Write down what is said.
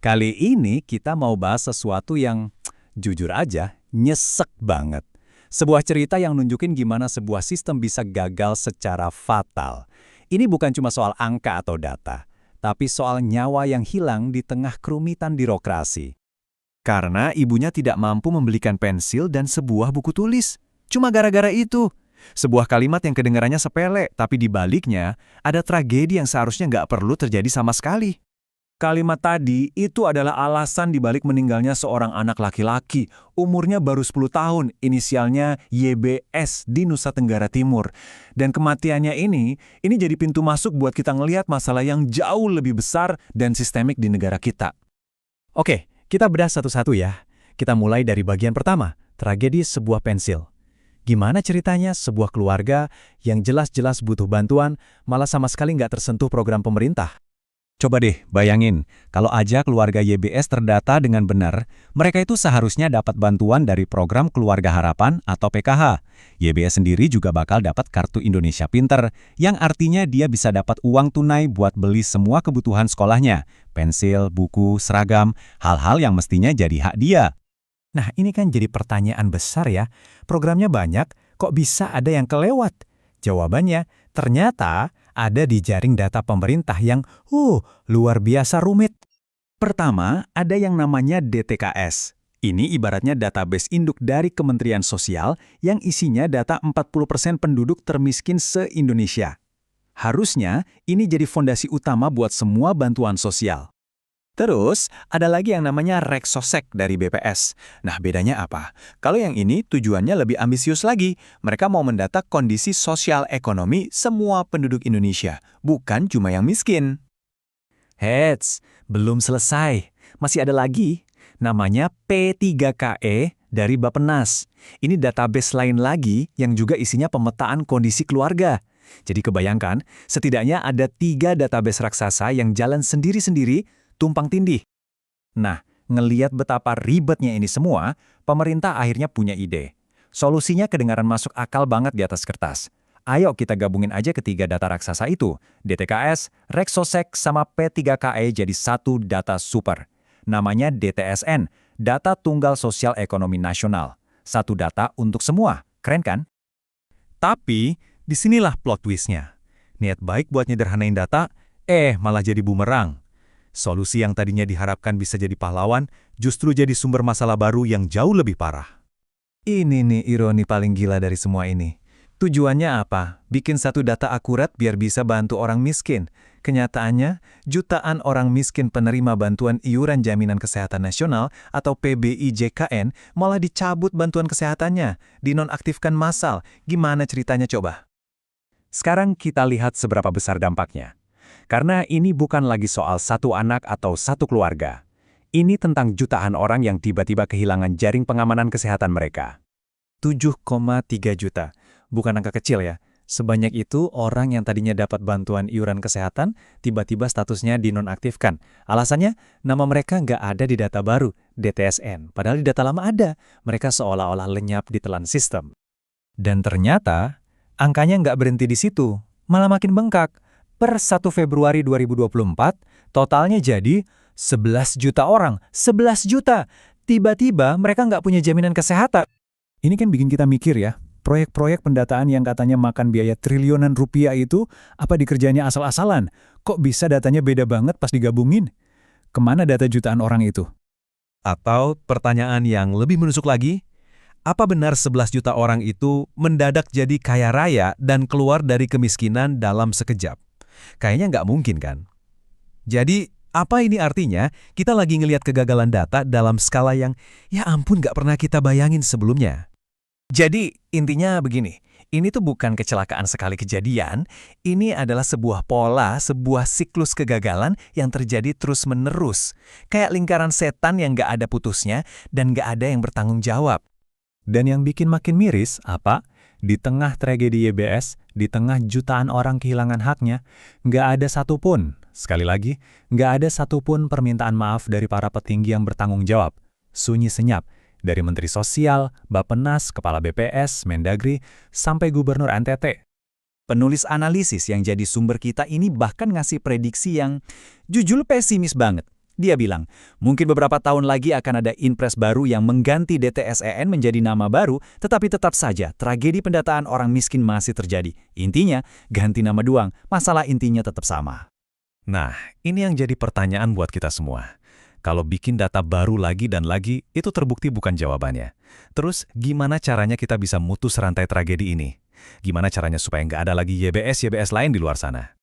Kali ini kita mau bahas sesuatu yang jujur aja nyesek banget. Sebuah cerita yang nunjukin gimana sebuah sistem bisa gagal secara fatal. Ini bukan cuma soal angka atau data, tapi soal nyawa yang hilang di tengah kerumitan birokrasi. Karena ibunya tidak mampu membelikan pensil dan sebuah buku tulis. Cuma gara-gara itu. Sebuah kalimat yang kedengarannya sepele, tapi di baliknya ada tragedi yang seharusnya nggak perlu terjadi sama sekali. Kalimat tadi itu adalah alasan dibalik meninggalnya seorang anak laki-laki, umurnya baru 10 tahun, inisialnya YBS di Nusa Tenggara Timur. Dan kematiannya ini jadi pintu masuk buat kita ngelihat masalah yang jauh lebih besar dan sistemik di negara kita. Oke, kita bedah satu-satu ya. Kita mulai dari bagian pertama, tragedi sebuah pensil. Gimana ceritanya sebuah keluarga yang jelas-jelas butuh bantuan, malah sama sekali nggak tersentuh program pemerintah? Coba deh bayangin, kalau aja keluarga YBS terdata dengan benar, mereka itu seharusnya dapat bantuan dari program Keluarga Harapan atau PKH. YBS sendiri juga bakal dapat Kartu Indonesia Pinter, yang artinya dia bisa dapat uang tunai buat beli semua kebutuhan sekolahnya, pensil, buku, seragam, hal-hal yang mestinya jadi hak dia. Nah, ini kan jadi pertanyaan besar ya. Programnya banyak, kok bisa ada yang kelewat? Jawabannya, ternyata ada di jaring data pemerintah yang luar biasa rumit. Pertama, ada yang namanya DTKS. Ini ibaratnya database induk dari Kementerian Sosial yang isinya data 40% penduduk termiskin se-Indonesia. Harusnya, ini jadi fondasi utama buat semua bantuan sosial. Terus, ada lagi yang namanya Reksosek dari BPS. Nah, bedanya apa? Kalau yang ini tujuannya lebih ambisius lagi. Mereka mau mendata kondisi sosial ekonomi semua penduduk Indonesia, bukan cuma yang miskin. Heads, belum selesai. Masih ada lagi. Namanya P3KE dari Bappenas. Ini database lain lagi yang juga isinya pemetaan kondisi keluarga. Jadi kebayangkan, setidaknya ada 3 database raksasa yang jalan sendiri-sendiri, tumpang tindih. Nah, ngeliat betapa ribetnya ini semua, pemerintah akhirnya punya ide. Solusinya kedengaran masuk akal banget di atas kertas. Ayo kita gabungin aja ketiga data raksasa itu, DTKS, Reksosek, sama P3KE jadi satu data super. Namanya DTSN, Data Tunggal Sosial Ekonomi Nasional. Satu data untuk semua, keren kan? Tapi, disinilah plot twist-nya. Niat baik buat nyederhanain data, malah jadi bumerang. Solusi yang tadinya diharapkan bisa jadi pahlawan, justru jadi sumber masalah baru yang jauh lebih parah. Ini nih ironi paling gila dari semua ini. Tujuannya apa? Bikin satu data akurat biar bisa bantu orang miskin. Kenyataannya, jutaan orang miskin penerima bantuan iuran jaminan kesehatan nasional atau PBIJKN malah dicabut bantuan kesehatannya, dinonaktifkan massal. Gimana ceritanya coba? Sekarang kita lihat seberapa besar dampaknya. Karena ini bukan lagi soal satu anak atau satu keluarga. Ini tentang jutaan orang yang tiba-tiba kehilangan jaring pengamanan kesehatan mereka. 7,3 juta. Bukan angka kecil ya. Sebanyak itu orang yang tadinya dapat bantuan iuran kesehatan, tiba-tiba statusnya dinonaktifkan. Alasannya, nama mereka nggak ada di data baru, DTSN. Padahal di data lama ada. Mereka seolah-olah lenyap di telan sistem. Dan ternyata, angkanya nggak berhenti di situ. Malah makin bengkak. Per 1 Februari 2024, totalnya jadi 11 juta orang. 11 juta! Tiba-tiba mereka nggak punya jaminan kesehatan. Ini kan bikin kita mikir ya, proyek-proyek pendataan yang katanya makan biaya triliunan rupiah itu, apa dikerjanya asal-asalan? Kok bisa datanya beda banget pas digabungin? Kemana data jutaan orang itu? Atau pertanyaan yang lebih menusuk lagi, apa benar 11 juta orang itu mendadak jadi kaya raya dan keluar dari kemiskinan dalam sekejap? Kayaknya nggak mungkin kan? Jadi, apa ini artinya? Kita lagi ngelihat kegagalan data dalam skala yang, ya ampun nggak pernah kita bayangin sebelumnya. Jadi, intinya begini, ini tuh bukan kecelakaan sekali kejadian, ini adalah sebuah pola, sebuah siklus kegagalan yang terjadi terus-menerus. Kayak lingkaran setan yang nggak ada putusnya dan nggak ada yang bertanggung jawab. Dan yang bikin makin miris, apa? Di tengah tragedi YBS, di tengah jutaan orang kehilangan haknya, nggak ada satupun, sekali lagi, nggak ada satupun permintaan maaf dari para petinggi yang bertanggung jawab. Sunyi senyap, dari Menteri Sosial, Bappenas, Kepala BPS, Mendagri, sampai Gubernur NTT. Penulis analisis yang jadi sumber kita ini bahkan ngasih prediksi yang jujur pesimis banget. Dia bilang, mungkin beberapa tahun lagi akan ada inpres baru yang mengganti DTSEN menjadi nama baru, tetapi tetap saja tragedi pendataan orang miskin masih terjadi. Intinya, ganti nama doang, masalah intinya tetap sama. Nah, ini yang jadi pertanyaan buat kita semua. Kalau bikin data baru lagi dan lagi, itu terbukti bukan jawabannya. Terus, gimana caranya kita bisa mutus rantai tragedi ini? Gimana caranya supaya nggak ada lagi YBS-YBS lain di luar sana?